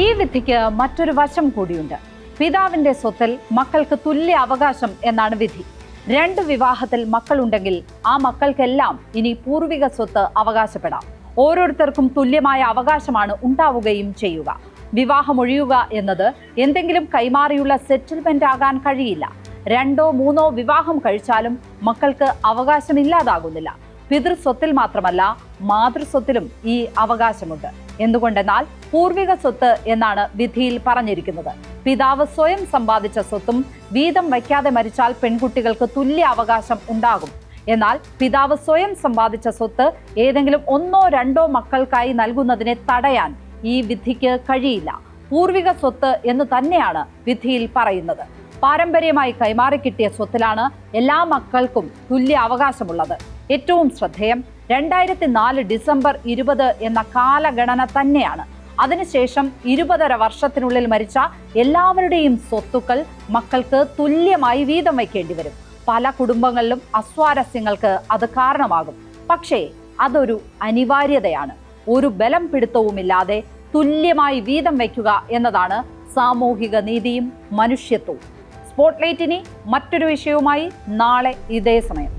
ഈ വിധിക്ക് മറ്റൊരു വശം കൂടിയുണ്ട്. പിതാവിന്റെ സ്വത്തിൽ മക്കൾക്ക് തുല്യ അവകാശം എന്നാണ് വിധി. 2 വിവാഹത്തിൽ മക്കളുണ്ടെങ്കിൽ ആ മക്കൾക്കെല്ലാം ഇനി പൂർവിക സ്വത്ത് അവകാശപ്പെടാം. ഓരോരുത്തർക്കും തുല്യമായ അവകാശമാണ് ഉണ്ടാവുകയും ചെയ്യുക. വിവാഹമൊഴിയുക എന്നത് എന്തെങ്കിലും കൈമാറിയുള്ള സെറ്റിൽമെന്റ് ആകാൻ കഴിയില്ല. 2ഓ 3ഓ വിവാഹം കഴിച്ചാലും മക്കൾക്ക് അവകാശമില്ലാതാകുന്നില്ല. പിതൃസ്വത്തിൽ മാത്രമല്ല, മാതൃസ്വത്തിലും ഈ അവകാശമുണ്ട്. എന്തുകൊണ്ടെന്നാൽ പൂർവിക സ്വത്ത് എന്നാണ് വിധിയിൽ പറഞ്ഞിരിക്കുന്നത്. പിതാവ് സ്വയം സമ്പാദിച്ച സ്വത്തും വീതം വയ്ക്കാതെ മരിച്ചാൽ പെൺകുട്ടികൾക്ക് തുല്യ അവകാശം ഉണ്ടാകും. എന്നാൽ പിതാവ് സ്വയം സമ്പാദിച്ച സ്വത്ത് ഏതെങ്കിലും 1ഓ 2ഓ മക്കൾക്കായി നൽകുന്നതിനെ തടയാൻ ഈ വിധിക്ക് കഴിയില്ല. പൂർവിക സ്വത്ത് എന്ന് തന്നെയാണ് വിധിയിൽ പറയുന്നത്. പാരമ്പര്യമായി കൈമാറിക്കിട്ടിയ സ്വത്തിലാണ് എല്ലാ മക്കൾക്കും തുല്യ അവകാശമുള്ളത്. ഏറ്റവും ശ്രദ്ധേയം 2004 ഡിസംബർ 20 എന്ന കാലഗണന തന്നെയാണ്. അതിനുശേഷം 20.5 വർഷത്തിനുള്ളിൽ മരിച്ച എല്ലാവരുടെയും സ്വത്തുക്കൾ മക്കൾക്ക് തുല്യമായി വീതം വയ്ക്കേണ്ടി വരും. പല കുടുംബങ്ങളിലും അസ്വാരസ്യങ്ങൾക്ക് അത് കാരണമാകും. പക്ഷേ അതൊരു അനിവാര്യതയാണ്. ഒരു ബലം പിടുത്തവുമില്ലാതെ തുല്യമായി വീതം വയ്ക്കുക എന്നതാണ് സാമൂഹിക നീതിയും മനുഷ്യത്വവും. സ്പോട്ട്ലൈറ്റ് ഇനി മറ്റൊരു വിഷയവുമായി നാളെ ഇതേ സമയം.